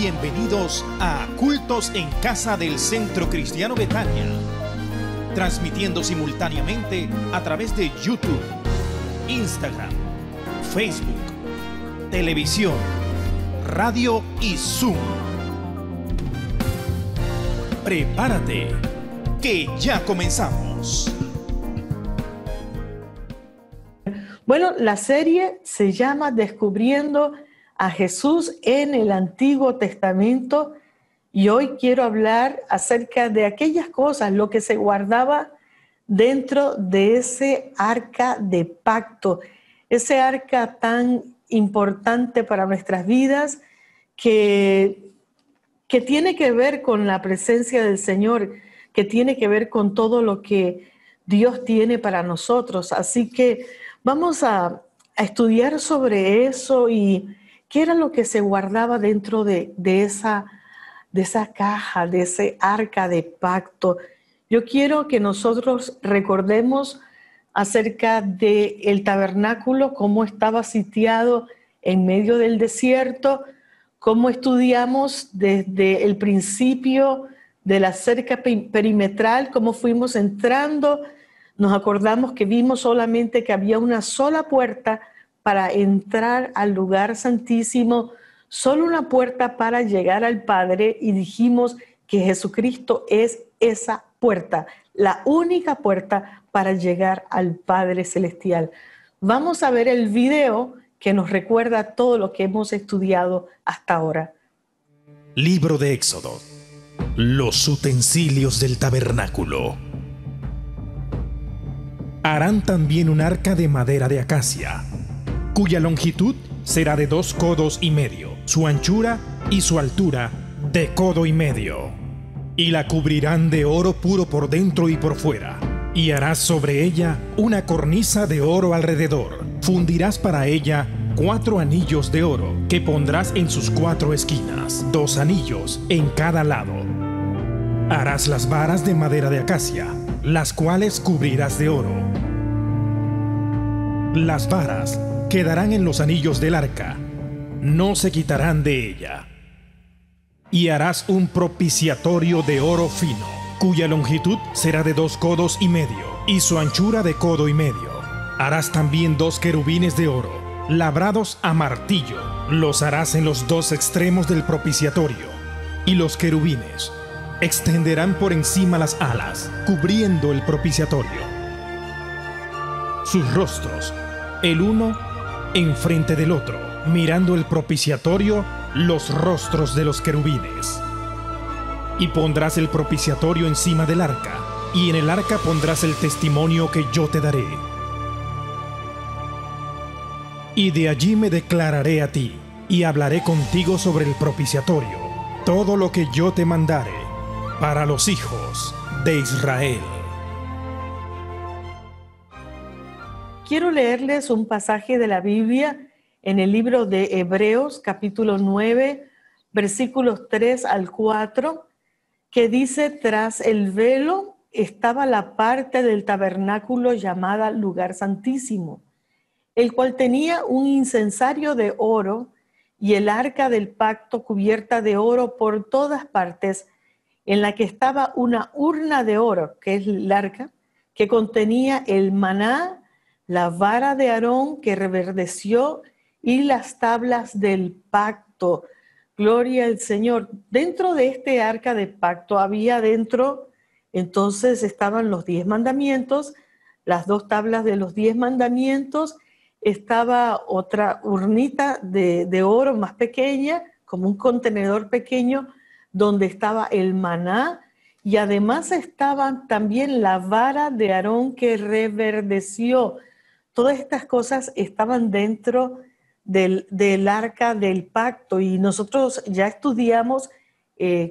Bienvenidos a Cultos en Casa del Centro Cristiano Betania, transmitiendo simultáneamente a través de YouTube, Instagram, Facebook, televisión, radio y Zoom. Prepárate, que ya comenzamos. Bueno, la serie se llama Descubriendo a Jesús en el Antiguo Testamento y hoy quiero hablar acerca de aquellas cosas, lo que se guardaba dentro de ese arca de pacto, ese arca tan importante para nuestras vidas que tiene que ver con la presencia del Señor, que tiene que ver con todo lo que Dios tiene para nosotros. Así que vamos a estudiar sobre eso y qué era lo que se guardaba dentro de esa caja, de ese arca de pacto. Yo quiero que nosotros recordemos acerca del tabernáculo, cómo estaba sitiado en medio del desierto, cómo estudiamos desde el principio de la cerca perimetral, cómo fuimos entrando. Nos acordamos que vimos solamente que había una sola puerta para entrar al lugar santísimo, solo una puerta para llegar al Padre, y dijimos que Jesucristo es esa puerta, la única puerta para llegar al Padre Celestial. Vamos a ver el video que nos recuerda todo lo que hemos estudiado hasta ahora. Libro de Éxodo. Los utensilios del tabernáculo. Harán también un arca de madera de acacia, cuya longitud será de 2 codos y medio, su anchura y su altura de codo y medio. Y la cubrirán de oro puro por dentro y por fuera. Y harás sobre ella una cornisa de oro alrededor. Fundirás para ella 4 anillos de oro que pondrás en sus 4 esquinas, 2 anillos en cada lado. Harás las varas de madera de acacia, las cuales cubrirás de oro. Las varas quedarán en los anillos del arca, no se quitarán de ella. Y harás un propiciatorio de oro fino, cuya longitud será de 2 codos y medio, y su anchura de codo y medio. Harás también 2 querubines de oro, labrados a martillo. Los harás en los 2 extremos del propiciatorio, y los querubines extenderán por encima las alas, cubriendo el propiciatorio. Sus rostros, el uno enfrente del otro, mirando el propiciatorio, los rostros de los querubines. Y pondrás el propiciatorio encima del arca, y en el arca pondrás el testimonio que yo te daré. Y de allí me declararé a ti, y hablaré contigo sobre el propiciatorio, todo lo que yo te mandare, para los hijos de Israel. Quiero leerles un pasaje de la Biblia en el libro de Hebreos, capítulo 9, versículos 3 al 4, que dice: tras el velo estaba la parte del tabernáculo llamada lugar santísimo, el cual tenía un incensario de oro y el arca del pacto cubierta de oro por todas partes, en la que estaba una urna de oro, que es el arca, que contenía el maná, la vara de Aarón que reverdeció y las tablas del pacto. Gloria al Señor. Dentro de este arca de pacto había entonces estaban los 10 mandamientos, las 2 tablas de los 10 mandamientos, estaba otra urnita de oro más pequeña, como un contenedor pequeño, donde estaba el maná, y además estaba también la vara de Aarón que reverdeció. Todas estas cosas estaban dentro del arca del pacto, y nosotros ya estudiamos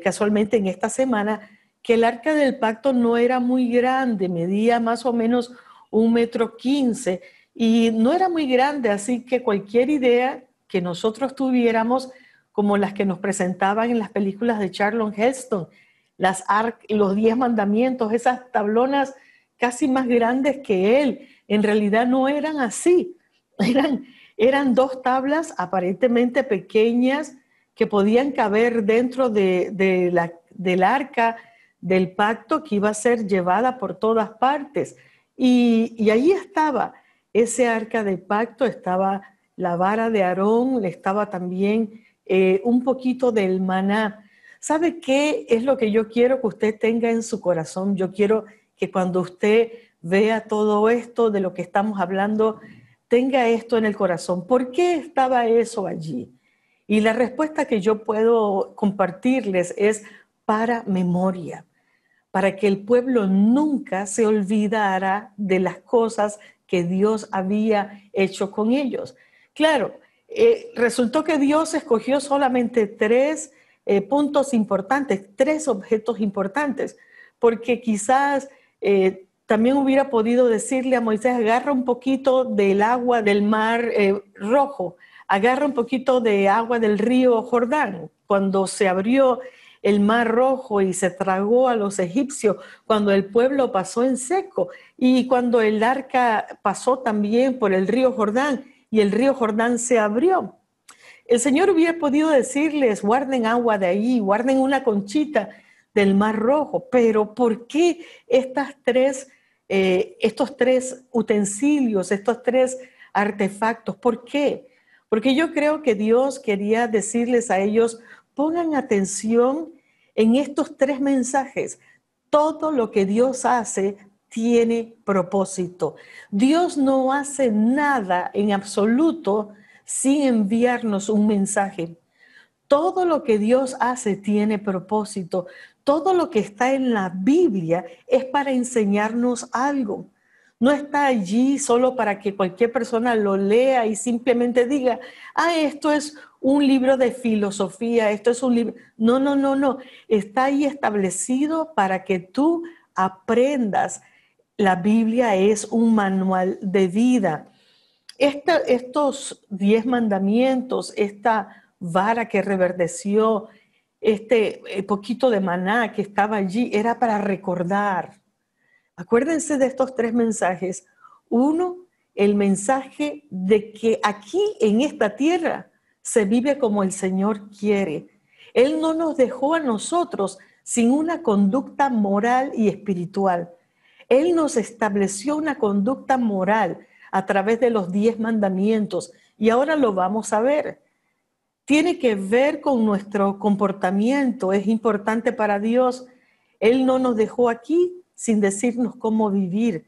casualmente en esta semana que el arca del pacto no era muy grande, medía más o menos 1,15 m, y no era muy grande, así que cualquier idea que nosotros tuviéramos, como las que nos presentaban en las películas de Charlton Heston, los 10 mandamientos, esas tablonas casi más grandes que él, en realidad no eran así, eran 2 tablas aparentemente pequeñas que podían caber dentro del arca del pacto que iba a ser llevada por todas partes. Y ahí estaba ese arca del pacto, estaba la vara de Aarón, estaba también un poquito del maná. ¿Sabe qué es lo que yo quiero que usted tenga en su corazón? Yo quiero que cuando usted vea todo esto de lo que estamos hablando, tenga esto en el corazón. ¿Por qué estaba eso allí? Y la respuesta que yo puedo compartirles es para memoria, para que el pueblo nunca se olvidara de las cosas que Dios había hecho con ellos. Claro, resultó que Dios escogió solamente tres puntos importantes, tres objetos importantes, porque quizás también hubiera podido decirle a Moisés, agarra un poquito del agua del mar Rojo, agarra un poquito de agua del río Jordán, cuando se abrió el mar Rojo y se tragó a los egipcios, cuando el pueblo pasó en seco y cuando el arca pasó también por el río Jordán y el río Jordán se abrió. El Señor hubiera podido decirles, guarden agua de ahí, guarden una conchita del mar Rojo, pero ¿por qué estos tres utensilios, estos tres artefactos? ¿Por qué? Porque yo creo que Dios quería decirles a ellos, pongan atención en estos tres mensajes. Todo lo que Dios hace tiene propósito. Dios no hace nada en absoluto sin enviarnos un mensaje. Todo lo que Dios hace tiene propósito. Todo lo que está en la Biblia es para enseñarnos algo. No está allí solo para que cualquier persona lo lea y simplemente diga, esto es un libro de filosofía, esto es un libro. No, no, no, no. Está ahí establecido para que tú aprendas. La Biblia es un manual de vida. Estos 10 mandamientos, esta vara que reverdeció, este poquito de maná que estaba allí, era para recordar. Acuérdense de estos tres mensajes. Uno, el mensaje de que aquí en esta tierra se vive como el Señor quiere. Él no nos dejó a nosotros sin una conducta moral y espiritual. Él nos estableció una conducta moral a través de los 10 mandamientos y ahora lo vamos a ver. Tiene que ver con nuestro comportamiento, es importante para Dios. Él no nos dejó aquí sin decirnos cómo vivir.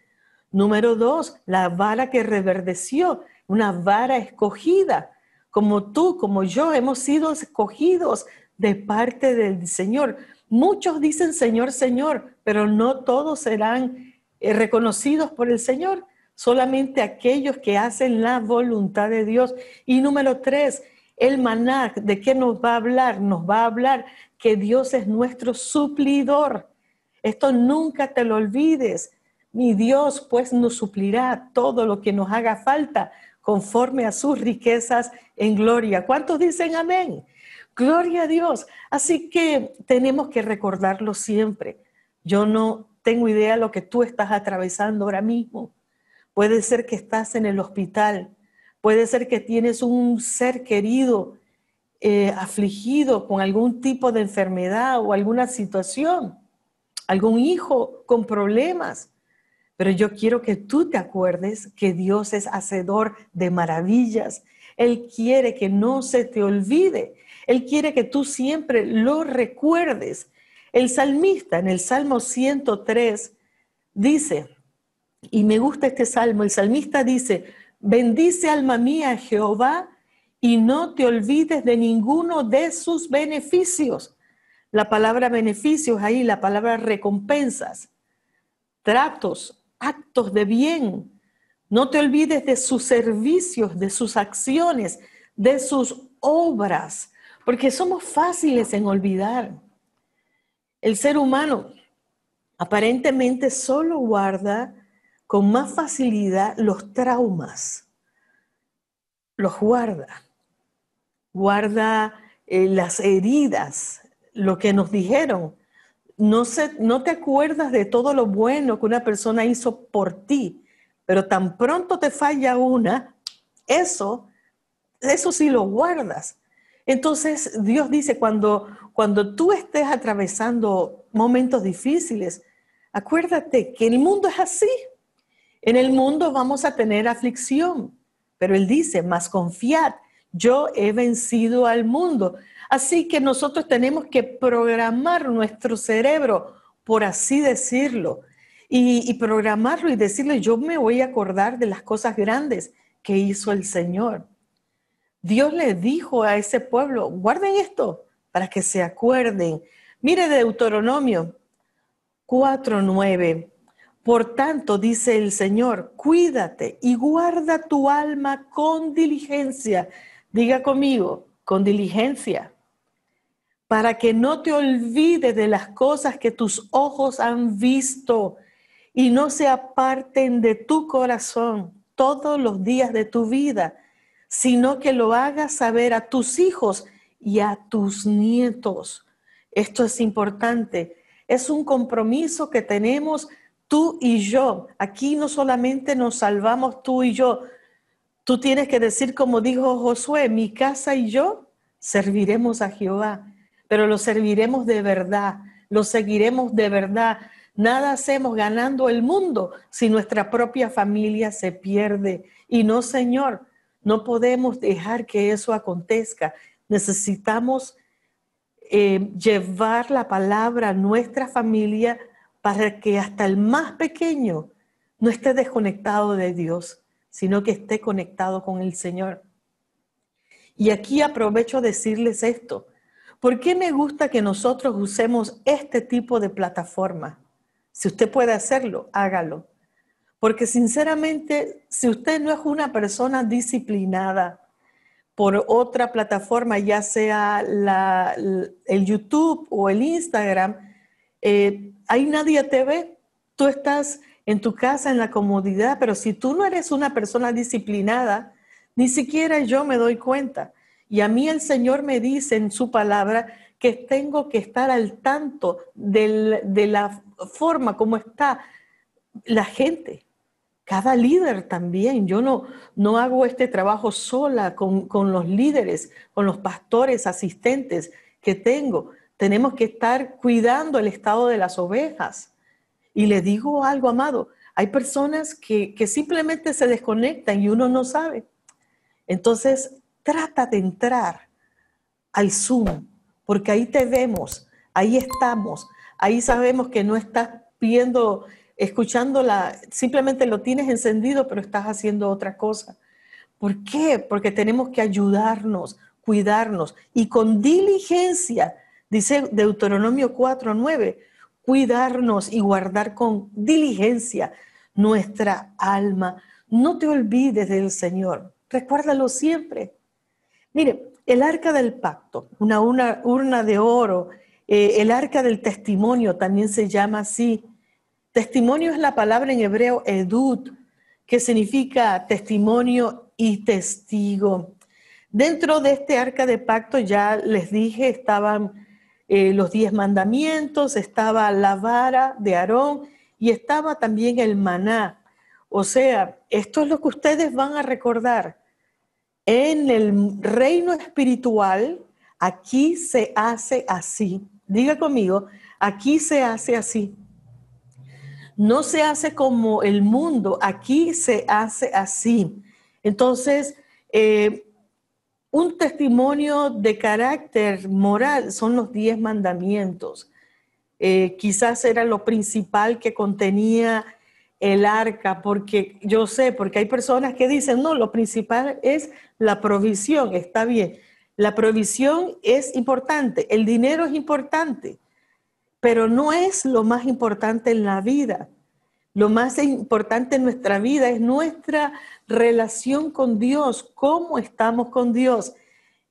Número 2, la vara que reverdeció, una vara escogida. Como tú, como yo, hemos sido escogidos de parte del Señor. Muchos dicen Señor, Señor, pero no todos serán reconocidos por el Señor. Solamente aquellos que hacen la voluntad de Dios. Y número 3, el maná, ¿de qué nos va a hablar? Nos va a hablar que Dios es nuestro suplidor. Esto nunca te lo olvides. Mi Dios pues nos suplirá todo lo que nos haga falta conforme a sus riquezas en gloria. ¿Cuántos dicen amén? Gloria a Dios. Así que tenemos que recordarlo siempre. Yo no tengo idea de lo que tú estás atravesando ahora mismo. Puede ser que estás en el hospital. Puede ser que tienes un ser querido afligido con algún tipo de enfermedad o alguna situación. Algún hijo con problemas. Pero yo quiero que tú te acuerdes que Dios es hacedor de maravillas. Él quiere que no se te olvide. Él quiere que tú siempre lo recuerdes. El salmista en el Salmo 103 dice, y me gusta este salmo, el salmista dice, bendice alma mía a Jehová y no te olvides de ninguno de sus beneficios. La palabra beneficios ahí, la palabra recompensas, tratos, actos de bien. No te olvides de sus servicios, de sus acciones, de sus obras, porque somos fáciles en olvidar. El ser humano aparentemente solo guarda con más facilidad los traumas. Los guarda las heridas, lo que nos dijeron. No te acuerdas de todo lo bueno que una persona hizo por ti, pero tan pronto te falla una, eso sí lo guardas. Entonces Dios dice, cuando tú estés atravesando momentos difíciles, acuérdate que el mundo es así. En el mundo vamos a tener aflicción, pero Él dice, mas confiad, yo he vencido al mundo. Así que nosotros tenemos que programar nuestro cerebro, por así decirlo, y programarlo y decirle, yo me voy a acordar de las cosas grandes que hizo el Señor. Dios le dijo a ese pueblo, guarden esto para que se acuerden. Mire Deuteronomio 4:9. Por tanto, dice el Señor, cuídate y guarda tu alma con diligencia. Diga conmigo, con diligencia, para que no te olvides de las cosas que tus ojos han visto y no se aparten de tu corazón todos los días de tu vida, sino que lo hagas saber a tus hijos y a tus nietos. Esto es importante. Es un compromiso que tenemos tú y yo. Aquí no solamente nos salvamos tú y yo. Tú tienes que decir, como dijo Josué, mi casa y yo serviremos a Jehová, pero lo serviremos de verdad, lo seguiremos de verdad. Nada hacemos ganando el mundo si nuestra propia familia se pierde. Y no, Señor, no podemos dejar que eso acontezca. Necesitamos llevar la palabra a nuestra familia para que hasta el más pequeño no esté desconectado de Dios, sino que esté conectado con el Señor. Y aquí aprovecho a decirles esto. ¿Por qué me gusta que nosotros usemos este tipo de plataforma? Si usted puede hacerlo, hágalo. Porque sinceramente, si usted no es una persona disciplinada por otra plataforma, ya sea el YouTube o el Instagram, ahí nadie te ve. Tú estás en tu casa, en la comodidad, pero si tú no eres una persona disciplinada, ni siquiera yo me doy cuenta. Y a mí el Señor me dice en su palabra que tengo que estar al tanto de la forma como está la gente. Cada líder también. Yo no hago este trabajo sola con los líderes, con los pastores, asistentes que tengo. Tenemos que estar cuidando el estado de las ovejas. Y le digo algo, amado, hay personas que simplemente se desconectan y uno no sabe. Entonces, trata de entrar al Zoom, porque ahí te vemos, ahí estamos, ahí sabemos que no estás viendo, escuchándola, simplemente lo tienes encendido, pero estás haciendo otra cosa. ¿Por qué? Porque tenemos que ayudarnos, cuidarnos y con diligencia, dice Deuteronomio 4:9, cuidarnos y guardar con diligencia nuestra alma. No te olvides del Señor, recuérdalo siempre. Mire, el arca del pacto, una urna de oro, el arca del testimonio también se llama así. Testimonio es la palabra en hebreo edut, que significa testimonio y testigo. Dentro de este arca de pacto, ya les dije, estaban los 10 mandamientos, estaba la vara de Aarón y estaba también el maná. O sea, esto es lo que ustedes van a recordar. En el reino espiritual, aquí se hace así. Diga conmigo, aquí se hace así. No se hace como el mundo, aquí se hace así. Entonces, un testimonio de carácter moral son los 10 mandamientos. Quizás era lo principal que contenía el arca, porque yo sé, porque hay personas que dicen, no, lo principal es la provisión, está bien. La provisión es importante, el dinero es importante, pero no es lo más importante en la vida. Lo más importante en nuestra vida es nuestra relación con Dios, cómo estamos con Dios.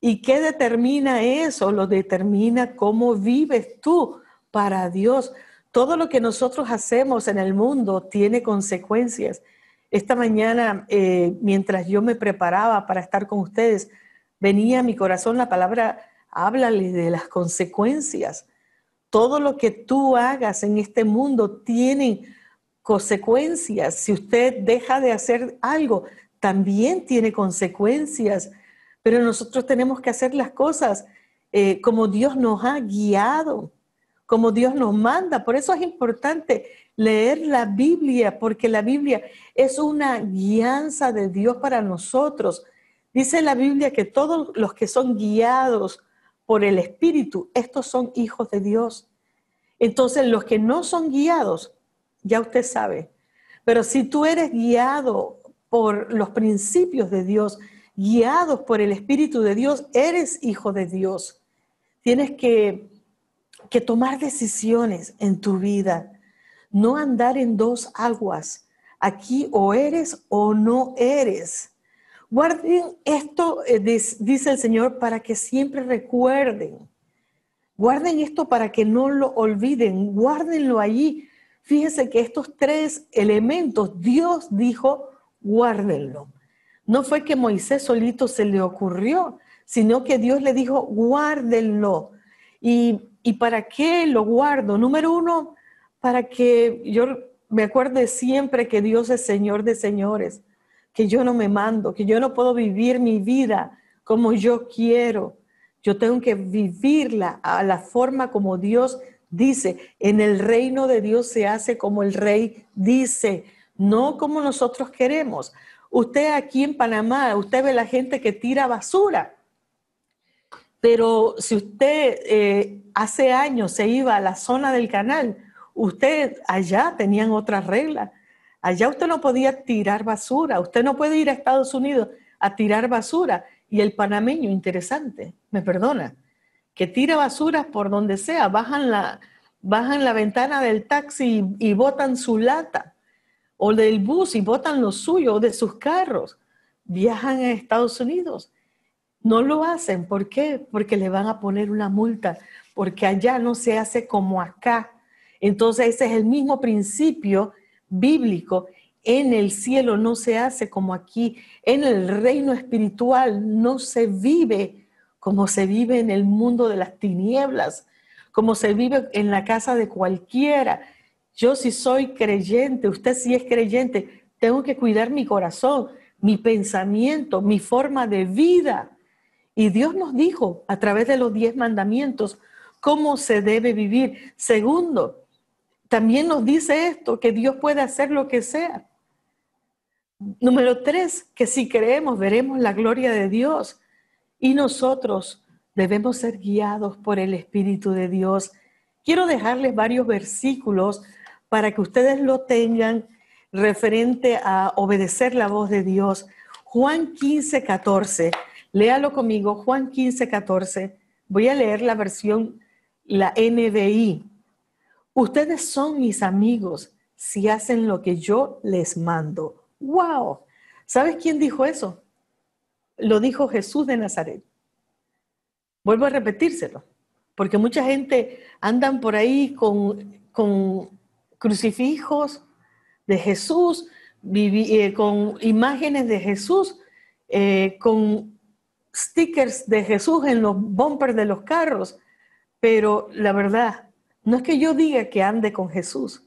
¿Y qué determina eso? Lo determina cómo vives tú para Dios. Todo lo que nosotros hacemos en el mundo tiene consecuencias. Esta mañana, mientras yo me preparaba para estar con ustedes, venía a mi corazón la palabra, háblale de las consecuencias. Todo lo que tú hagas en este mundo tiene consecuencias. Si usted deja de hacer algo, también tiene consecuencias. pero nosotros tenemos que hacer las cosas como Dios nos ha guiado, como Dios nos manda. Por eso es importante leer la Biblia, porque la Biblia es una guianza de Dios para nosotros. Dice la Biblia que todos los que son guiados por el Espíritu, estos son hijos de Dios. Entonces, los que no son guiados, ya usted sabe, pero si tú eres guiado por los principios de Dios, guiados por el Espíritu de Dios, eres hijo de Dios. Tienes que tomar decisiones en tu vida, no andar en dos aguas. Aquí o eres o no eres. Guarden esto, dice el Señor, para que siempre recuerden. Guarden esto para que no lo olviden. Guárdenlo allí. Fíjense que estos tres elementos, Dios dijo, guárdenlo. No fue que Moisés solito se le ocurrió, sino que Dios le dijo, guárdenlo. ¿Y para qué lo guardo? Número uno, para que yo me acuerde siempre que Dios es Señor de señores, que yo no me mando, que yo no puedo vivir mi vida como yo quiero. Yo tengo que vivirla a la forma como Dios dice. En el reino de Dios se hace como el rey dice, no como nosotros queremos. Usted aquí en Panamá, usted ve la gente que tira basura. Pero si usted hace años se iba a la zona del canal, usted allá tenían otras reglas. Allá usted no podía tirar basura. Usted no puede ir a Estados Unidos a tirar basura. Y el panameño, interesante, me perdona, que tira basura por donde sea, bajan la ventana del taxi y botan su lata, o del bus y botan lo suyo, o de sus carros. Viajan a Estados Unidos. No lo hacen. ¿Por qué? Porque le van a poner una multa, porque allá no se hace como acá. Entonces ese es el mismo principio bíblico. En el cielo no se hace como aquí. En el reino espiritual no se vive como se vive en el mundo de las tinieblas, como se vive en la casa de cualquiera. Yo si soy creyente, usted si es creyente, tengo que cuidar mi corazón, mi pensamiento, mi forma de vida. Y Dios nos dijo a través de los 10 mandamientos cómo se debe vivir. Segundo, también nos dice esto, que Dios puede hacer lo que sea. Número 3, que si creemos veremos la gloria de Dios. Y nosotros debemos ser guiados por el Espíritu de Dios. Quiero dejarles varios versículos para que ustedes lo tengan referente a obedecer la voz de Dios. Juan 15:14. Léalo conmigo, Juan 15:14. Voy a leer la versión, la NBI. Ustedes son mis amigos si hacen lo que yo les mando. ¡Wow! ¿Sabes quién dijo eso? Lo dijo Jesús de Nazaret. Vuelvo a repetírselo, porque mucha gente andan por ahí con crucifijos de Jesús, con imágenes de Jesús, con stickers de Jesús en los bumpers de los carros, pero la verdad, no es que yo diga que ande con Jesús.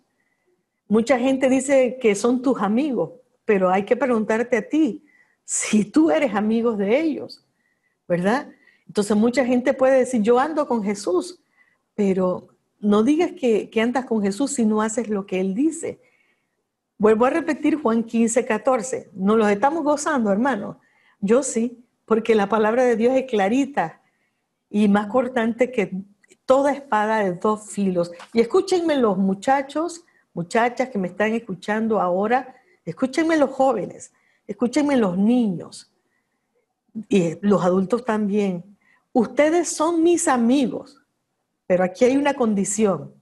Mucha gente dice que son tus amigos, pero hay que preguntarte a ti si tú eres amigo de ellos, ¿verdad? Entonces mucha gente puede decir, yo ando con Jesús, pero no digas que andas con Jesús si no haces lo que Él dice. Vuelvo a repetir Juan 15:14. Nos los estamos gozando, hermano. Yo sí, porque la palabra de Dios es clarita y más cortante que toda espada de dos filos. Y escúchenme los muchachos, muchachas que me están escuchando ahora, escúchenme los jóvenes, escúchenme los niños y los adultos también. Ustedes son mis amigos, pero aquí hay una condición.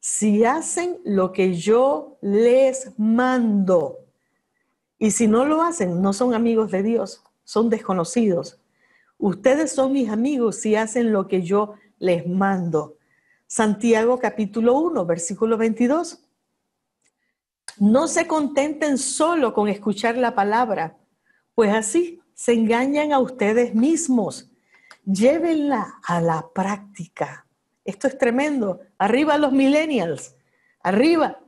Si hacen lo que yo les mando, y si no lo hacen, no son amigos de Dios, son desconocidos. Ustedes son mis amigos si hacen lo que yo les mando. Santiago capítulo 1, versículo 22. No se contenten solo con escuchar la palabra, pues así se engañan a ustedes mismos. Llévenla a la práctica. Esto es tremendo. Arriba los millennials. Arriba.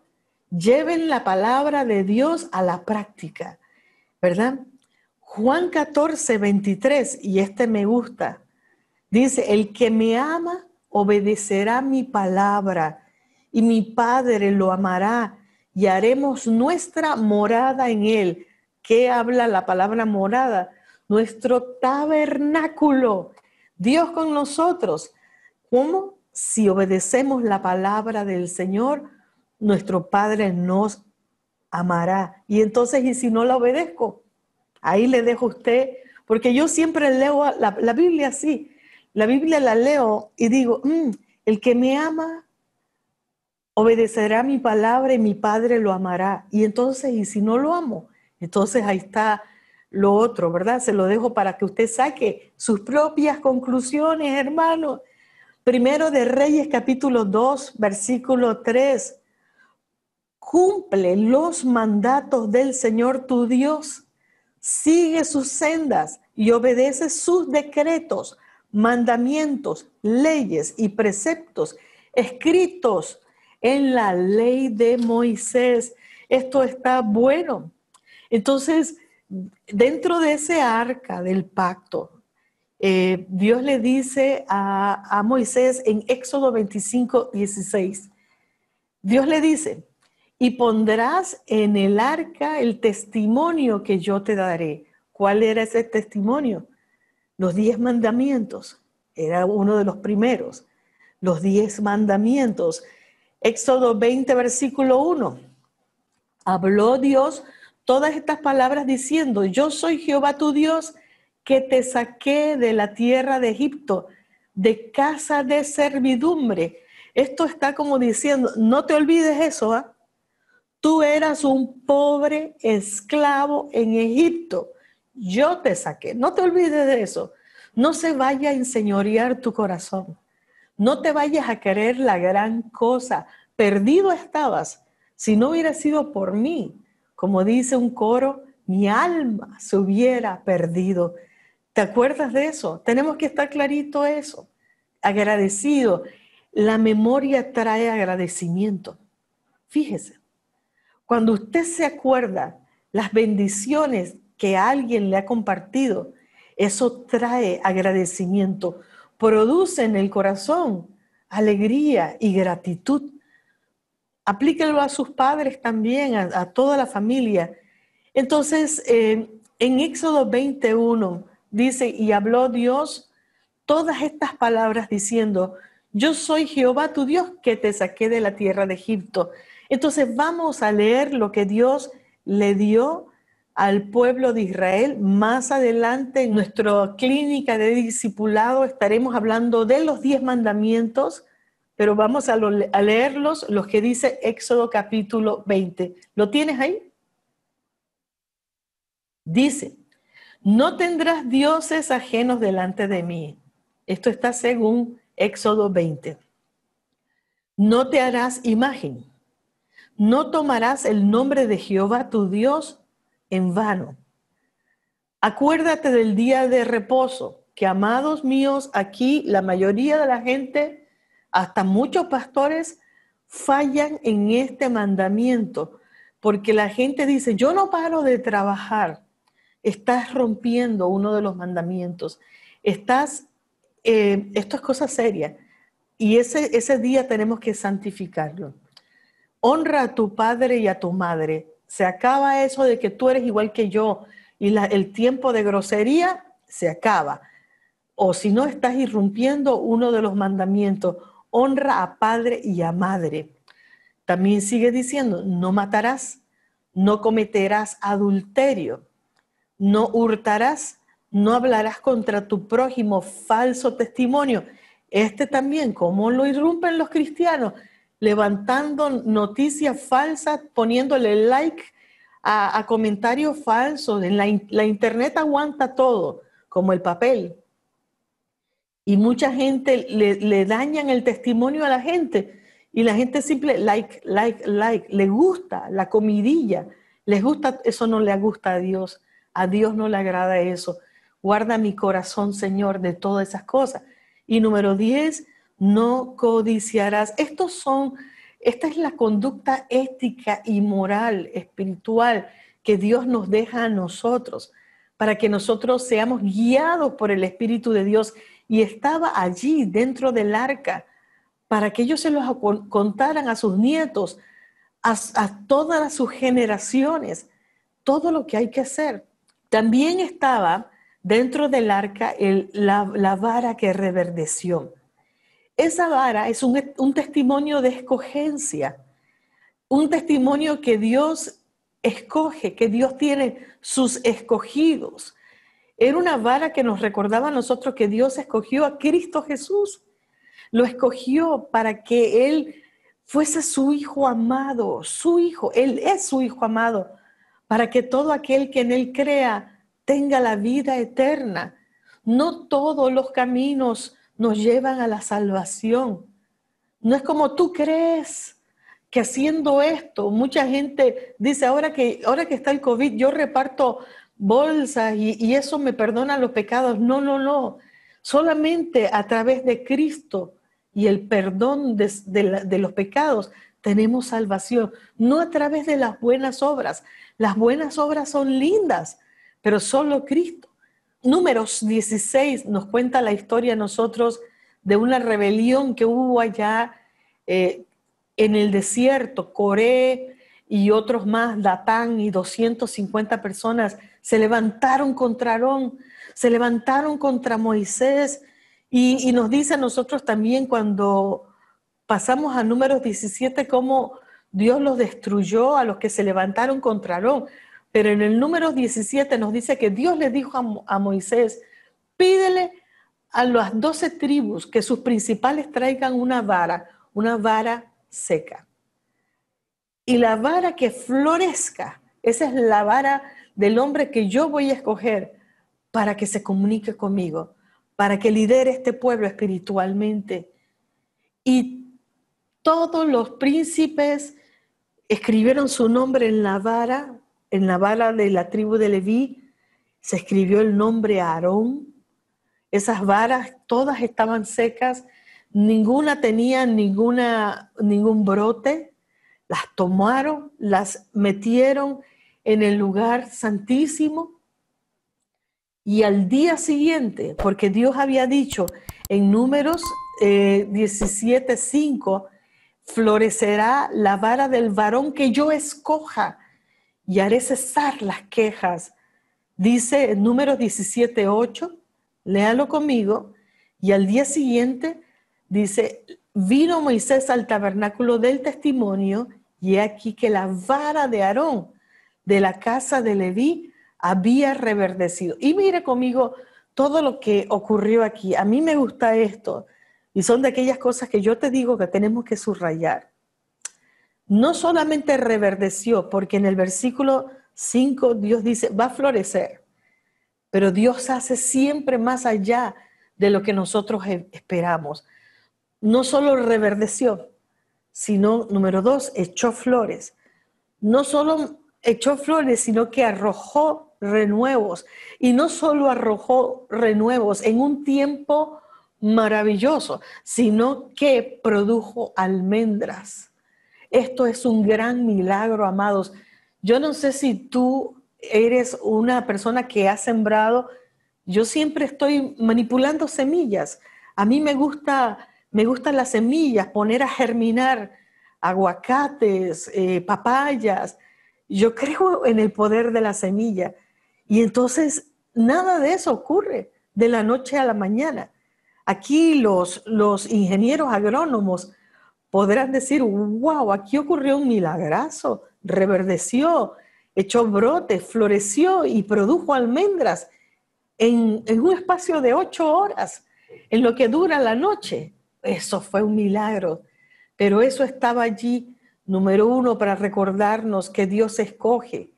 Lleven la palabra de Dios a la práctica. ¿Verdad? Juan 14:23, y este me gusta, dice, el que me ama obedecerá mi palabra, y mi Padre lo amará, y haremos nuestra morada en él. ¿Qué habla la palabra morada? Nuestro tabernáculo. Dios con nosotros. ¿Cómo? Si obedecemos la palabra del Señor, nuestro Padre nos amará. Y entonces, ¿y si no la obedezco? Ahí le dejo a usted, porque yo siempre leo la Biblia así. La Biblia la leo y digo, el que me ama obedecerá mi palabra y mi Padre lo amará. Y entonces, ¿y si no lo amo? Entonces ahí está lo otro, ¿verdad? Se lo dejo para que usted saque sus propias conclusiones, hermano. Primero de Reyes, capítulo 2, versículo 3. Cumple los mandatos del Señor tu Dios. Sigue sus sendas y obedece sus decretos, mandamientos, leyes y preceptos escritos en la ley de Moisés. Esto está bueno. Entonces, dentro de ese arca del pacto, Dios le dice a Moisés en Éxodo 25:16, Dios le dice, y pondrás en el arca el testimonio que yo te daré. ¿Cuál era ese testimonio? Los 10 mandamientos. Era uno de los primeros. Los 10 mandamientos. Éxodo 20, versículo 1. Habló Dios todas estas palabras diciendo, yo soy Jehová tu Dios, que te saqué de la tierra de Egipto, de casa de servidumbre. Esto está como diciendo, no te olvides eso, ¿ah? Tú eras un pobre esclavo en Egipto. Yo te saqué. No te olvides de eso. No se vaya a enseñorear tu corazón. No te vayas a querer la gran cosa. Perdido estabas. Si no hubiera sido por mí, como dice un coro, mi alma se hubiera perdido. ¿Te acuerdas de eso? Tenemos que estar clarito eso. Agradecido. La memoria trae agradecimiento. Fíjese. Cuando usted se acuerda las bendiciones que alguien le ha compartido, eso trae agradecimiento, produce en el corazón alegría y gratitud. Aplíquelo a sus padres también, a toda la familia. Entonces, en Éxodo 21 dice, y habló Dios todas estas palabras diciendo, yo soy Jehová tu Dios que te saqué de la tierra de Egipto. Entonces vamos a leer lo que Dios le dio al pueblo de Israel. Más adelante en nuestra clínica de discipulado estaremos hablando de los 10 mandamientos, pero vamos a leerlos, los que dice Éxodo capítulo 20. ¿Lo tienes ahí? Dice, no tendrás dioses ajenos delante de mí. Esto está según Éxodo 20. No te harás imagen. No tomarás el nombre de Jehová tu Dios en vano. Acuérdate del día de reposo, que amados míos, aquí la mayoría de la gente, hasta muchos pastores, fallan en este mandamiento, porque la gente dice, yo no paro de trabajar. Estás rompiendo uno de los mandamientos. Esto es cosa seria. Y ese día tenemos que santificarlo. Honra a tu padre y a tu madre. Se acaba eso de que tú eres igual que yo y el tiempo de grosería se acaba. O si no, estás irrumpiendo uno de los mandamientos. Honra a padre y a madre. También sigue diciendo, no matarás, no cometerás adulterio, no hurtarás, no hablarás contra tu prójimo falso testimonio. Este también, ¿cómo lo irrumpen los cristianos? Levantando noticias falsas, poniéndole like a comentarios falsos. La internet aguanta todo, como el papel. Y mucha gente le dañan el testimonio a la gente. Y la gente simple like. Le gusta la comidilla. Les gusta, eso no le gusta a Dios. A Dios no le agrada eso. Guarda mi corazón, Señor, de todas esas cosas. Y número 10, no codiciarás. Esta es la conducta ética y moral, espiritual, que Dios nos deja a nosotros. para que nosotros seamos guiados por el Espíritu de Dios. Y estaba allí dentro del arca para que ellos se los contaran a sus nietos, a todas sus generaciones, todo lo que hay que hacer. También estaba dentro del arca la vara que reverdeció. Esa vara es un testimonio de escogencia, un testimonio que Dios escoge, que Dios tiene sus escogidos. Era una vara que nos recordaba a nosotros que Dios escogió a Cristo Jesús. Lo escogió para que Él fuese su Hijo amado, su Hijo. Él es su Hijo amado, para que todo aquel que en Él crea tenga la vida eterna. No todos los caminos nos llevan a la salvación. No es como tú crees que haciendo esto, mucha gente dice, ahora que está el COVID, yo reparto bolsas y eso me perdona los pecados. No, no, no. Solamente a través de Cristo y el perdón de los pecados tenemos salvación. No a través de las buenas obras. Las buenas obras son lindas, pero solo Cristo. Números 16 nos cuenta la historia a nosotros de una rebelión que hubo allá en el desierto. Coré y otros más, Datán y 250 personas se levantaron contra Aarón, se levantaron contra Moisés y nos dice a nosotros también cuando pasamos a Números 17 cómo Dios los destruyó a los que se levantaron contra Aarón. Pero en el número 17 nos dice que Dios le dijo a Moisés, pídele a las 12 tribus que sus principales traigan una vara seca. Y la vara que florezca, esa es la vara del hombre que yo voy a escoger para que se comunique conmigo, para que lidere este pueblo espiritualmente. Y todos los príncipes escribieron su nombre en la vara de la tribu de Leví, se escribió el nombre Aarón. Esas varas todas estaban secas, ninguna tenía ningún brote. Las tomaron, las metieron en el lugar santísimo y al día siguiente, porque Dios había dicho en Números 17:5, florecerá la vara del varón que yo escoja y haré cesar las quejas. Dice en Números 17:8, léalo conmigo, y al día siguiente dice, vino Moisés al tabernáculo del testimonio y he aquí que la vara de Aarón de la casa de Leví había reverdecido. Y mire conmigo todo lo que ocurrió aquí. A mí me gusta esto y son de aquellas cosas que yo te digo que tenemos que subrayar. No solamente reverdeció, porque en el versículo 5 Dios dice, va a florecer, pero Dios hace siempre más allá de lo que nosotros esperamos. No solo reverdeció, sino, número 2, echó flores. No solo echó flores, sino que arrojó renuevos. Y no solo arrojó renuevos en un tiempo maravilloso, sino que produjo almendras. Esto es un gran milagro, amados. Yo no sé si tú eres una persona que ha sembrado. Yo siempre estoy manipulando semillas. A mí me gustan las semillas, poner a germinar aguacates, papayas. Yo creo en el poder de la semilla. Y entonces nada de eso ocurre de la noche a la mañana. Aquí los ingenieros agrónomos podrán decir, wow, aquí ocurrió un milagrazo, reverdeció, echó brotes, floreció y produjo almendras en un espacio de 8 horas, en lo que dura la noche. Eso fue un milagro, pero eso estaba allí, número 1, para recordarnos que Dios escoge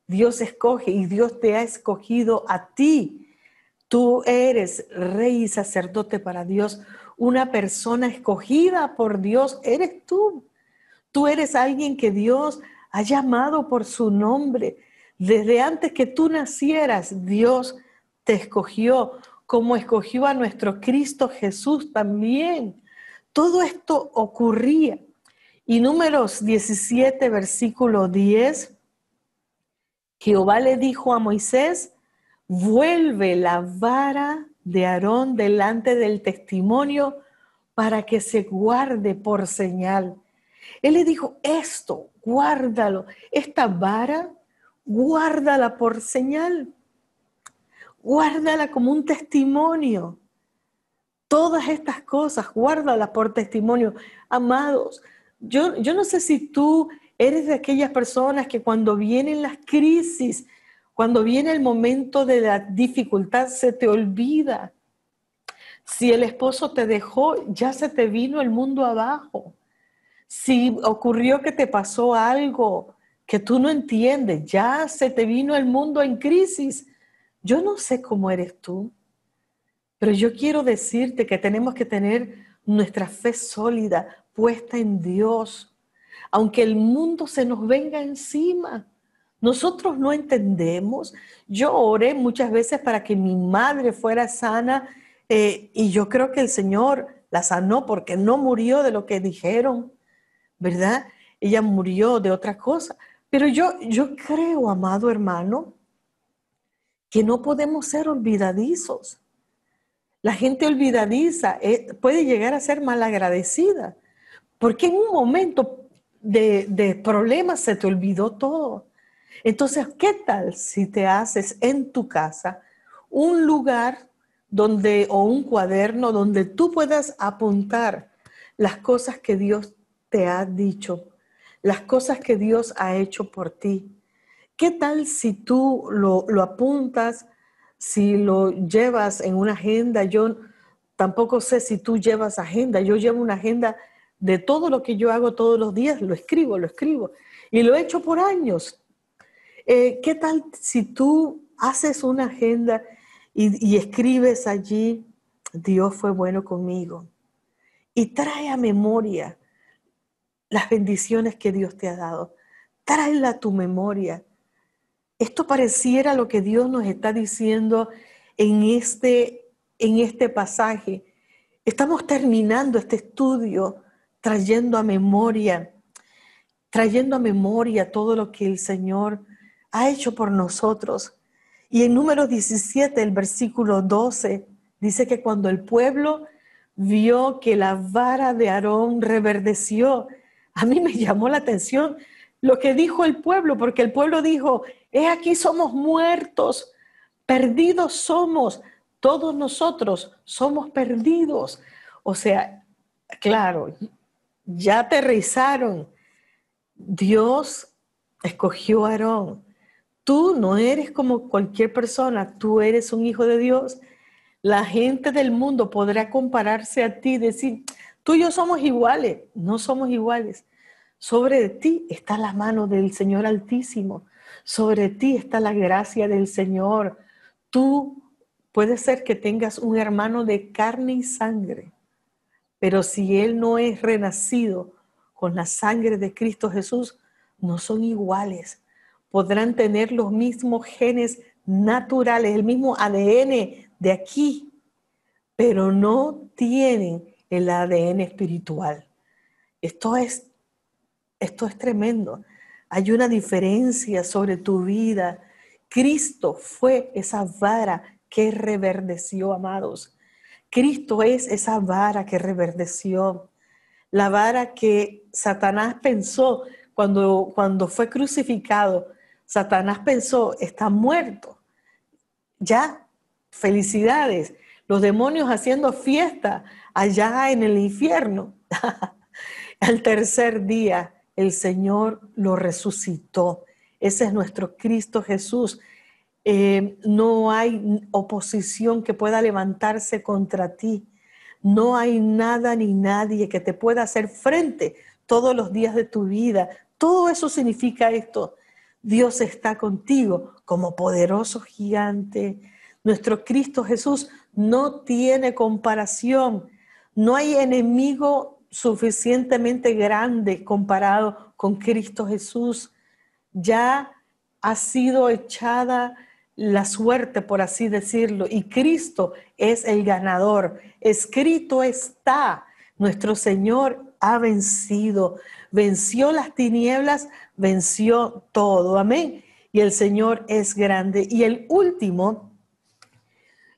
y Dios te ha escogido a ti. Tú eres rey y sacerdote para Dios, una persona escogida por Dios, eres tú. Tú eres alguien que Dios ha llamado por su nombre. Desde antes que tú nacieras, Dios te escogió, como escogió a nuestro Cristo Jesús también. Todo esto ocurría. Y Números 17, versículo 10, Jehová le dijo a Moisés, vuelve la vara de Aarón delante del testimonio para que se guarde por señal. Él le dijo, esto, guárdalo, esta vara, guárdala por señal, guárdala como un testimonio. Todas estas cosas, guárdalas por testimonio. Amados, yo no sé si tú eres de aquellas personas que cuando vienen las crisis, cuando viene el momento de la dificultad, se te olvida. Si el esposo te dejó, ya se te vino el mundo abajo. Si ocurrió que te pasó algo que tú no entiendes, ya se te vino el mundo en crisis. Yo no sé cómo eres tú, pero yo quiero decirte que tenemos que tener nuestra fe sólida puesta en Dios. Aunque el mundo se nos venga encima, nosotros no entendemos. Yo oré muchas veces para que mi madre fuera sana y yo creo que el Señor la sanó porque no murió de lo que dijeron, ¿verdad? Ella murió de otra cosa. Pero yo creo, amado hermano, que no podemos ser olvidadizos. La gente olvidadiza puede llegar a ser malagradecida, porque en un momento de problemas se te olvidó todo. Entonces, ¿qué tal si te haces en tu casa un lugar donde, o un cuaderno donde tú puedas apuntar las cosas que Dios te ha dicho, las cosas que Dios ha hecho por ti? ¿Qué tal si tú lo apuntas, si lo llevas en una agenda? Yo tampoco sé si tú llevas agenda. Yo llevo una agenda de todo lo que yo hago todos los días. Lo escribo. Y lo he hecho por años. ¿Qué tal si tú haces una agenda y escribes allí, Dios fue bueno conmigo? Y trae a memoria las bendiciones que Dios te ha dado. Tráela a tu memoria. Esto pareciera lo que Dios nos está diciendo en este pasaje. Estamos terminando este estudio trayendo a memoria todo lo que el Señor ha hecho por nosotros. Y en Números 17, el versículo 12, dice que cuando el pueblo vio que la vara de Aarón reverdeció, a mí me llamó la atención lo que dijo el pueblo, porque el pueblo dijo, he aquí somos muertos, perdidos somos, todos nosotros somos perdidos. O sea, claro, ya aterrizaron. Dios escogió a Aarón. Tú no eres como cualquier persona, tú eres un hijo de Dios. La gente del mundo podrá compararse a ti y decir, tú y yo somos iguales. No somos iguales. Sobre ti está la mano del Señor Altísimo. Sobre ti está la gracia del Señor. Tú puede ser que tengas un hermano de carne y sangre, pero si él no es renacido con la sangre de Cristo Jesús, no son iguales. Podrán tener los mismos genes naturales, el mismo ADN de aquí, pero no tienen el ADN espiritual. Esto es tremendo. Hay una diferencia sobre tu vida. Cristo fue esa vara que reverdeció, amados. Cristo es esa vara que reverdeció. La vara que Satanás pensó cuando fue crucificado. Satanás pensó, está muerto. Ya, felicidades. Los demonios haciendo fiesta allá en el infierno. Al tercer día, el Señor lo resucitó. Ese es nuestro Cristo Jesús. No hay oposición que pueda levantarse contra ti. No hay nada ni nadie que te pueda hacer frente todos los días de tu vida. Todo eso significa esto. Dios está contigo como poderoso gigante. Nuestro Cristo Jesús no tiene comparación. No hay enemigo suficientemente grande comparado con Cristo Jesús. Ya ha sido echada la suerte, por así decirlo, y Cristo es el ganador. Escrito está, nuestro Señor ha vencido, venció las tinieblas, venció todo, amén. Y el Señor es grande. Y el último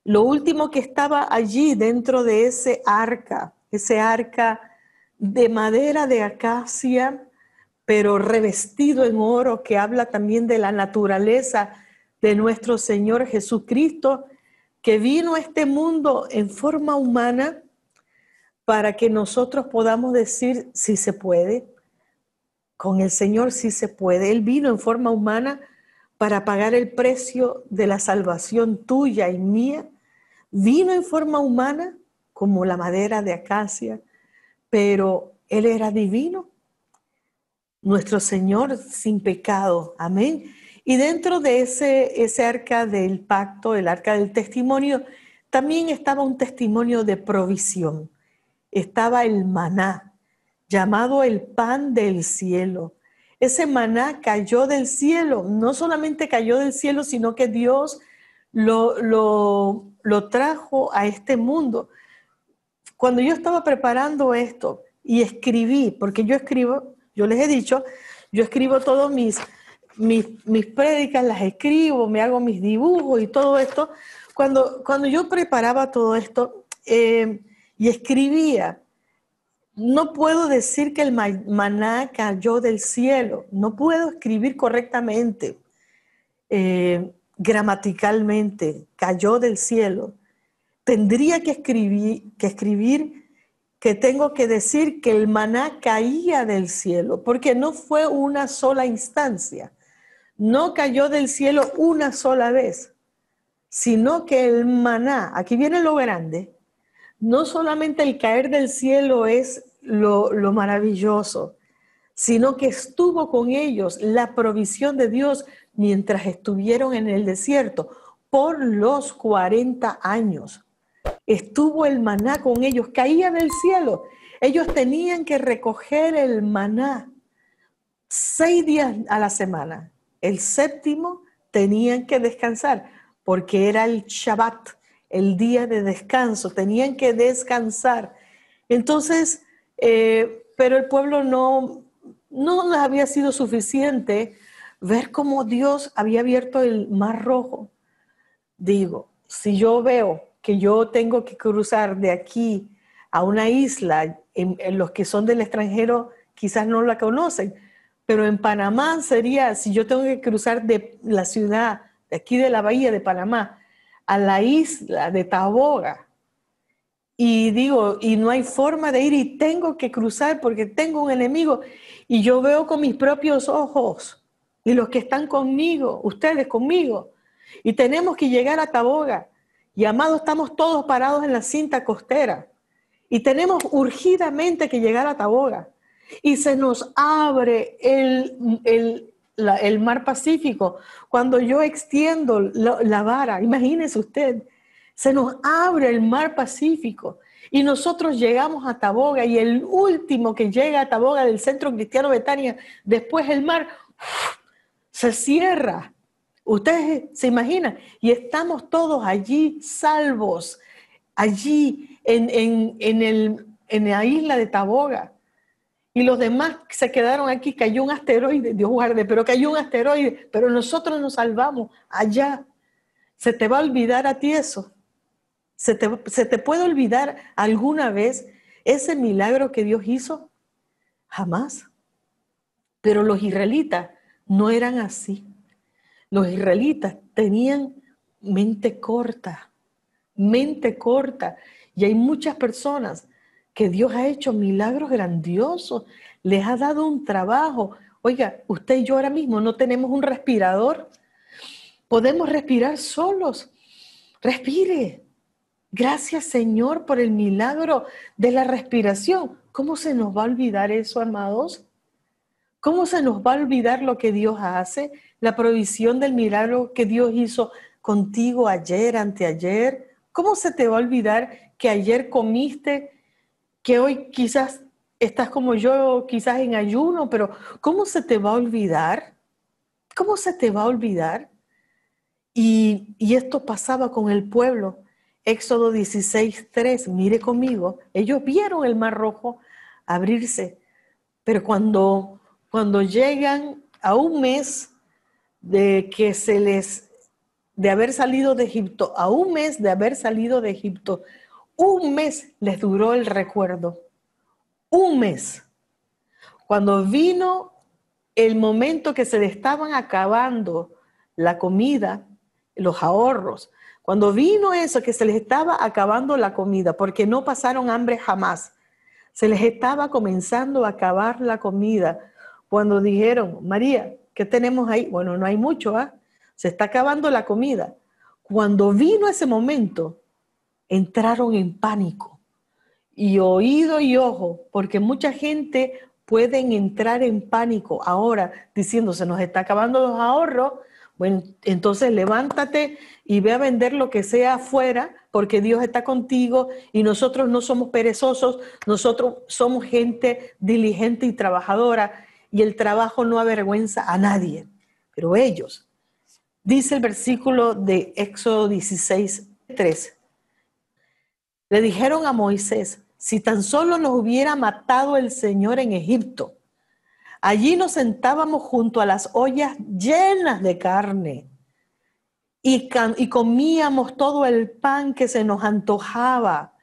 Lo último que estaba allí dentro de ese arca de madera de acacia, pero revestido en oro, que habla también de la naturaleza de nuestro Señor Jesucristo, que vino a este mundo en forma humana para que nosotros podamos decir si se puede. Con el Señor sí se puede. Él vino en forma humana para pagar el precio de la salvación tuya y mía. Vino en forma humana como la madera de acacia, pero Él era divino, nuestro Señor sin pecado. Amén. Y dentro de ese arca del pacto, el arca del testimonio, también estaba un testimonio de provisión. Estaba el maná, llamado el pan del cielo. Ese maná cayó del cielo, no solamente cayó del cielo, sino que Dios lo trajo a este mundo. Cuando yo estaba preparando esto y escribí, porque yo escribo, yo les he dicho, yo escribo todos mis prédicas, las escribo, me hago mis dibujos y todo esto. Cuando yo preparaba todo esto y escribía, no puedo decir que el maná cayó del cielo, no puedo escribir correctamente, gramaticalmente, cayó del cielo. Tendría que escribir que tengo que decir que el maná caía del cielo, porque no fue una sola instancia, no cayó del cielo una sola vez, sino que el maná, aquí viene lo grande, no solamente el caer del cielo es lo maravilloso, sino que estuvo con ellos la provisión de Dios mientras estuvieron en el desierto por los 40 años. Estuvo el maná con ellos, caía del cielo. Ellos tenían que recoger el maná 6 días a la semana. El séptimo tenían que descansar porque era el Shabbat, el día de descanso. Tenían que descansar. Entonces, pero el pueblo no les había sido suficiente ver cómo Dios había abierto el Mar Rojo. Digo, si yo veo que yo tengo que cruzar de aquí a una isla, en los que son del extranjero quizás no la conocen, pero en Panamá sería, si yo tengo que cruzar de la ciudad, de aquí de la bahía de Panamá, a la isla de Taboga, y digo, y no hay forma de ir y tengo que cruzar porque tengo un enemigo, y yo veo con mis propios ojos, y los que están conmigo, ustedes conmigo, y tenemos que llegar a Taboga. Y amados, estamos todos parados en la cinta costera y tenemos urgidamente que llegar a Taboga. Y se nos abre el mar Pacífico. Cuando yo extiendo la vara, imagínese usted, se nos abre el mar Pacífico y nosotros llegamos a Taboga y el último que llega a Taboga del Centro Cristiano Betania, después el mar se cierra. Ustedes se imaginan, y estamos todos allí salvos, allí en la isla de Taboga. Y los demás se quedaron aquí, cayó un asteroide, Dios guarde, pero cayó un asteroide, pero nosotros nos salvamos allá. ¿Se te va a olvidar a ti eso? ¿Se te puede olvidar alguna vez ese milagro que Dios hizo? Jamás. Pero los israelitas no eran así. Los israelitas tenían mente corta, y hay muchas personas que Dios ha hecho milagros grandiosos, les ha dado un trabajo. Oiga, usted y yo ahora mismo no tenemos un respirador, podemos respirar solos. Respire. Gracias, Señor, por el milagro de la respiración. ¿Cómo se nos va a olvidar eso, amados? ¿Cómo se nos va a olvidar lo que Dios hace? La provisión del milagro que Dios hizo contigo ayer, anteayer. ¿Cómo se te va a olvidar que ayer comiste, que hoy quizás estás como yo, quizás en ayuno, pero ¿cómo se te va a olvidar? ¿Cómo se te va a olvidar? Y esto pasaba con el pueblo. Éxodo 16:3, mire conmigo, ellos vieron el Mar Rojo abrirse, pero cuando llegan a un mes de que se les de haber salido de Egipto, a un mes de haber salido de Egipto, un mes les duró el recuerdo. Un mes. Cuando vino el momento que se le estaban acabando la comida, los ahorros, cuando vino eso, que se les estaba acabando la comida, porque no pasaron hambre jamás, se les estaba comenzando a acabar la comida, cuando dijeron, María, ¿qué tenemos ahí? Bueno, no hay mucho, ¿ah? Se está acabando la comida. Cuando vino ese momento, entraron en pánico. Y oído y ojo, porque mucha gente pueden entrar en pánico ahora diciendo se nos está acabando los ahorros. Bueno, entonces levántate y ve a vender lo que sea afuera, porque Dios está contigo y nosotros no somos perezosos, nosotros somos gente diligente y trabajadora y el trabajo no avergüenza a nadie. Pero ellos, dice el versículo de Éxodo 16:3, le dijeron a Moisés, si tan solo nos hubiera matado el Señor en Egipto, allí nos sentábamos junto a las ollas llenas de carne y comíamos todo el pan que se nos antojaba,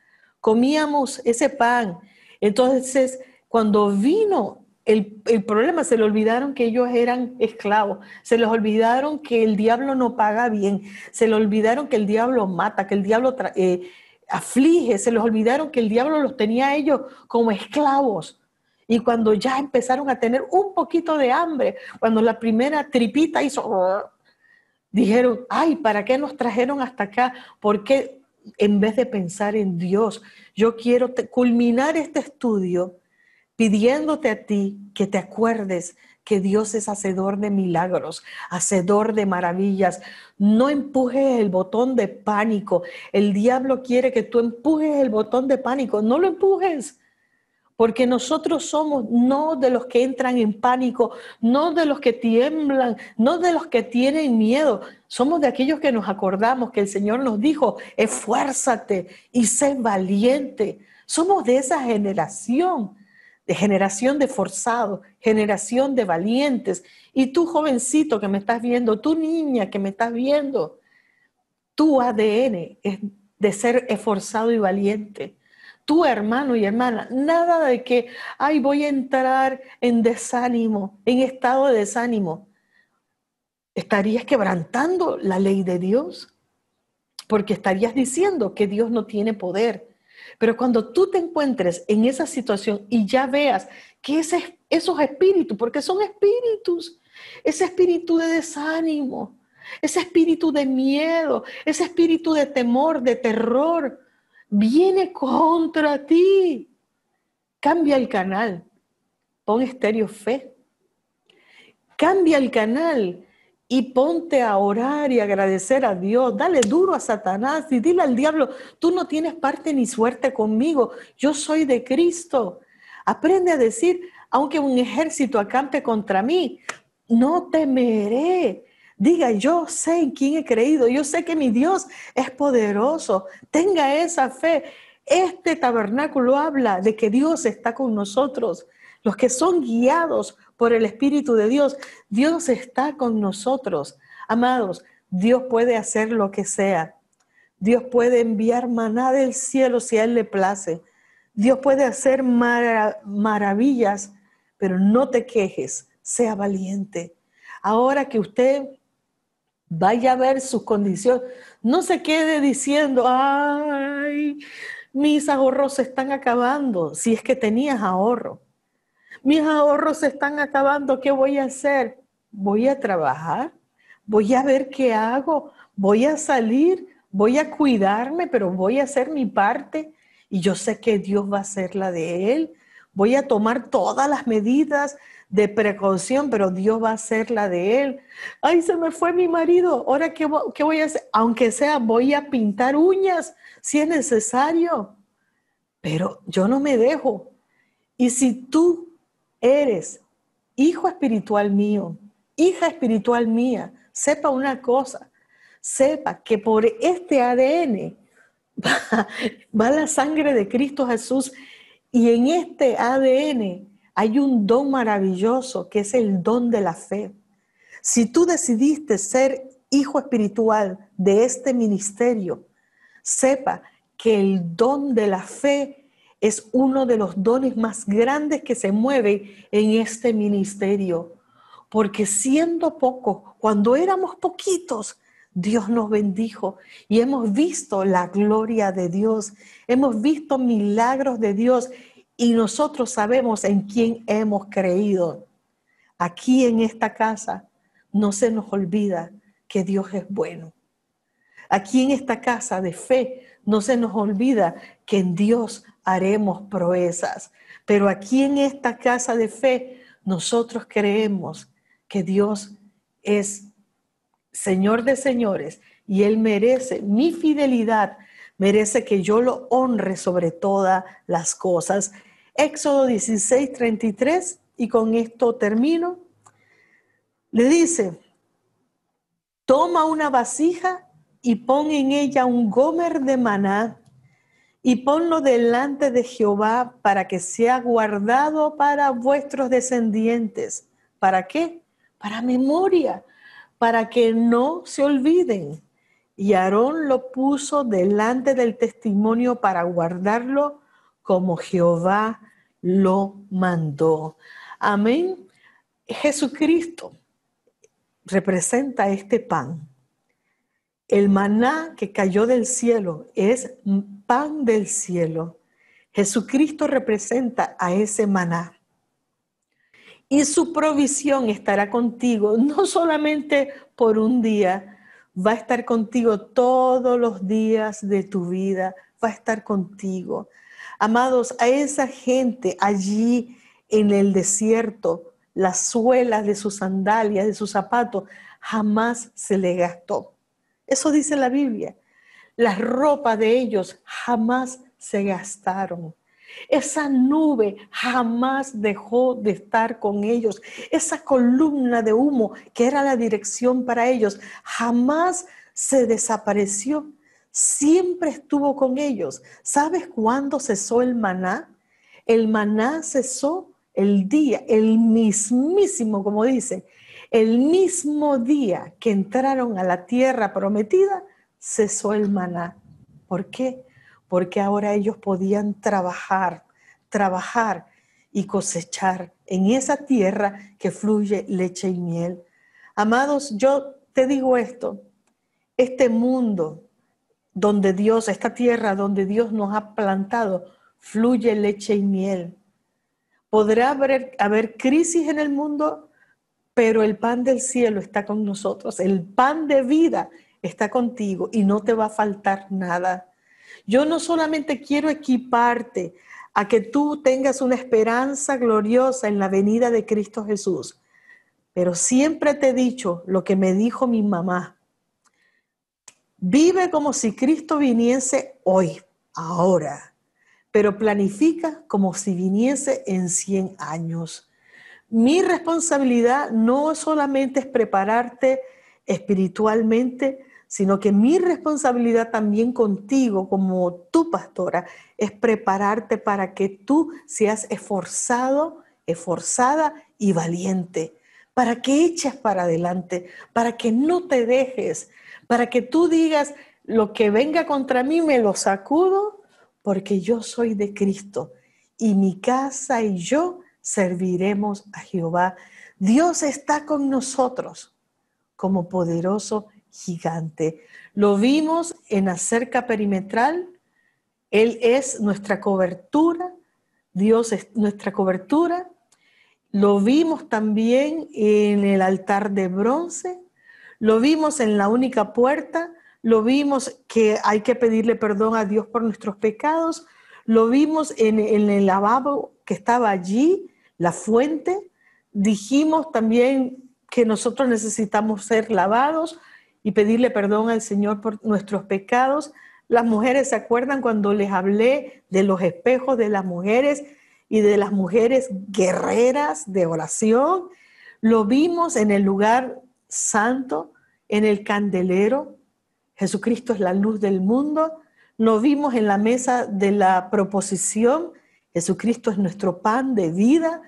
comíamos ese pan. Entonces, cuando vino el problema, se le olvidaron que ellos eran esclavos, se les olvidaron que el diablo no paga bien, se les olvidaron que el diablo mata, que el diablo aflige, se les olvidaron que el diablo los tenía a ellos como esclavos. Y cuando ya empezaron a tener un poquito de hambre, cuando la primera tripita hizo, dijeron, ay, ¿para qué nos trajeron hasta acá? ¿Por qué en vez de pensar en Dios? Yo quiero culminar este estudio pidiéndote a ti que te acuerdes que Dios es hacedor de milagros, hacedor de maravillas. No empujes el botón de pánico. El diablo quiere que tú empujes el botón de pánico. No lo empujes, porque nosotros somos no de los que entran en pánico, no de los que tiemblan, no de los que tienen miedo. Somos de aquellos que nos acordamos que el Señor nos dijo, esfuérzate y sé valiente. Somos de esa generación de forzados, generación de valientes. Y tú, jovencito que me estás viendo, tú, niña que me estás viendo, tu ADN es de ser esforzado y valiente. Tu hermano y hermana, nada de que, ay, voy a entrar en desánimo, en estado de desánimo. Estarías quebrantando la ley de Dios, porque estarías diciendo que Dios no tiene poder. Pero cuando tú te encuentres en esa situación y ya veas que esos espíritus, porque son espíritus, ese espíritu de desánimo, ese espíritu de miedo, ese espíritu de temor, de terror, viene contra ti, cambia el canal, pon Estéreo Fe, cambia el canal y ponte a orar y agradecer a Dios. Dale duro a Satanás y dile al diablo, tú no tienes parte ni suerte conmigo, yo soy de Cristo. Aprende a decir, aunque un ejército acampe contra mí, no temeré. Diga, yo sé en quién he creído, yo sé que mi Dios es poderoso. Tenga esa fe. Este tabernáculo habla de que Dios está con nosotros. Los que son guiados por el Espíritu de Dios, Dios está con nosotros. Amados, Dios puede hacer lo que sea. Dios puede enviar maná del cielo si a Él le place. Dios puede hacer maravillas, pero no te quejes, sea valiente. Ahora que usted vaya a ver sus condiciones, no se quede diciendo, ay, mis ahorros se están acabando, si es que tenías ahorro. Mis ahorros se están acabando, ¿qué voy a hacer? Voy a trabajar, voy a ver qué hago, voy a salir, voy a cuidarme, pero voy a hacer mi parte y yo sé que Dios va a hacer la de Él. Voy a tomar todas las medidas de precaución, pero Dios va a hacer la de Él. Ay, se me fue mi marido, ¿ahora qué voy a hacer? Aunque sea, voy a pintar uñas si es necesario, pero yo no me dejo. Y si tú eres hijo espiritual mío, hija espiritual mía, sepa una cosa, sepa que por este ADN va la sangre de Cristo Jesús y en este ADN hay un don maravilloso que es el don de la fe. Si tú decidiste ser hijo espiritual de este ministerio, sepa que el don de la fe es uno de los dones más grandes que se mueve en este ministerio. Porque siendo pocos, cuando éramos poquitos, Dios nos bendijo y hemos visto la gloria de Dios, hemos visto milagros de Dios y nosotros sabemos en quién hemos creído. Aquí en esta casa no se nos olvida que Dios es bueno. Aquí en esta casa de fe no se nos olvida que en Dios haremos proezas. Pero aquí en esta casa de fe nosotros creemos que Dios es Señor de señores y Él merece mi fidelidad, merece que yo lo honre sobre todas las cosas. Éxodo 16:33, y con esto termino. Le dice: toma una vasija y pon en ella un gomer de maná y ponlo delante de Jehová para que sea guardado para vuestros descendientes. ¿Para qué? Para memoria, para que no se olviden. Y Aarón lo puso delante del testimonio para guardarlo como Jehová lo mandó. Amén. Jesucristo representa este pan. El maná que cayó del cielo es pan del cielo. Jesucristo representa a ese maná. Y su provisión estará contigo, no solamente por un día, va a estar contigo todos los días de tu vida, va a estar contigo. Amados, a esa gente allí en el desierto, las suelas de sus sandalias, de sus zapatos, jamás se le gastó. Eso dice la Biblia. Las ropas de ellos jamás se gastaron. Esa nube jamás dejó de estar con ellos. Esa columna de humo que era la dirección para ellos jamás se desapareció. Siempre estuvo con ellos. ¿Sabes cuándo cesó el maná? El maná cesó el día, el mismísimo, como dice, el mismo día que entraron a la tierra prometida, cesó el maná. ¿Por qué? Porque ahora ellos podían trabajar y cosechar en esa tierra que fluye leche y miel. Amados, yo te digo esto, este mundo donde Dios, esta tierra donde Dios nos ha plantado, fluye leche y miel. Podrá haber crisis en el mundo, pero el pan del cielo está con nosotros. El pan de vida está contigo y no te va a faltar nada. Yo no solamente quiero equiparte a que tú tengas una esperanza gloriosa en la venida de Cristo Jesús, pero siempre te he dicho lo que me dijo mi mamá. Vive como si Cristo viniese hoy, ahora, pero planifica como si viniese en 100 años. Mi responsabilidad no solamente es prepararte espiritualmente, sino que mi responsabilidad también contigo como tu pastora es prepararte para que tú seas esforzado, esforzada y valiente, para que eches para adelante, para que no te dejes, para que tú digas: lo que venga contra mí me lo sacudo, porque yo soy de Cristo y mi casa y yo serviremos a Jehová. Dios está con nosotros como poderoso gigante. Lo vimos en la cerca perimetral. Él es nuestra cobertura. Dios es nuestra cobertura. Lo vimos también en el altar de bronce. Lo vimos en la única puerta. Lo vimos que hay que pedirle perdón a Dios por nuestros pecados. Lo vimos en el lavabo que estaba allí, la fuente. Dijimos también que nosotros necesitamos ser lavados y pedirle perdón al Señor por nuestros pecados. Las mujeres, ¿se acuerdan cuando les hablé de los espejos de las mujeres y de las mujeres guerreras de oración? Lo vimos en el lugar santo, en el candelero. Jesucristo es la luz del mundo. Lo vimos en la mesa de la proposición. Jesucristo es nuestro pan de vida.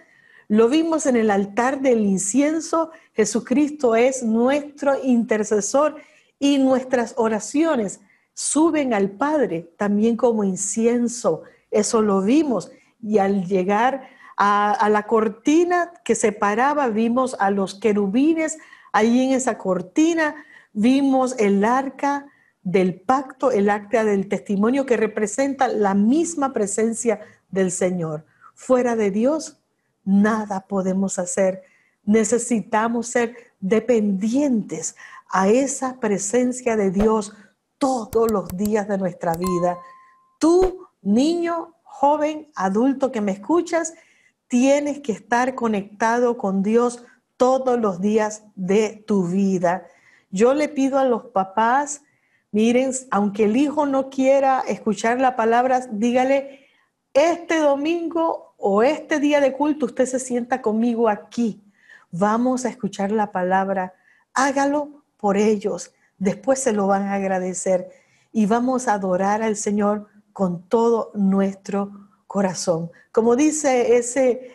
Lo vimos en el altar del incienso. Jesucristo es nuestro intercesor y nuestras oraciones suben al Padre también como incienso. Eso lo vimos. Y al llegar a la cortina que separaba, vimos a los querubines. Ahí en esa cortina vimos el arca del pacto, el arca del testimonio, que representa la misma presencia del Señor. Fuera de Dios, nada podemos hacer. Necesitamos ser dependientes a esa presencia de Dios todos los días de nuestra vida. Tú, niño, joven, adulto que me escuchas, tienes que estar conectado con Dios todos los días de tu vida. Yo le pido a los papás, miren, aunque el hijo no quiera escuchar la palabra, dígale, este domingo o este día de culto usted se sienta conmigo aquí. Vamos a escuchar la palabra. Hágalo por ellos. Después se lo van a agradecer. Y vamos a adorar al Señor con todo nuestro corazón. Como dice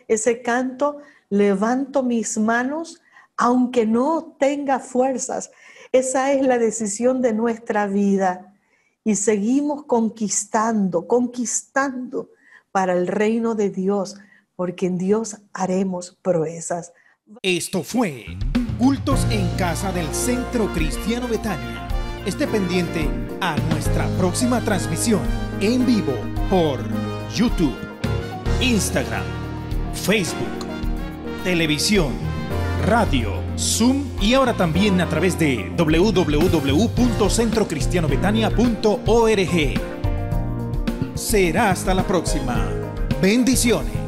ese canto, levanto mis manos aunque no tenga fuerzas. Esa es la decisión de nuestra vida. Y seguimos conquistando para el reino de Dios, porque en Dios haremos proezas. Esto fue Cultos en Casa del Centro Cristiano Betania. Esté pendiente a nuestra próxima transmisión en vivo por YouTube, Instagram, Facebook, televisión, radio, Zoom y ahora también a través de www.centrocristianobetania.org. Será hasta la próxima. Bendiciones.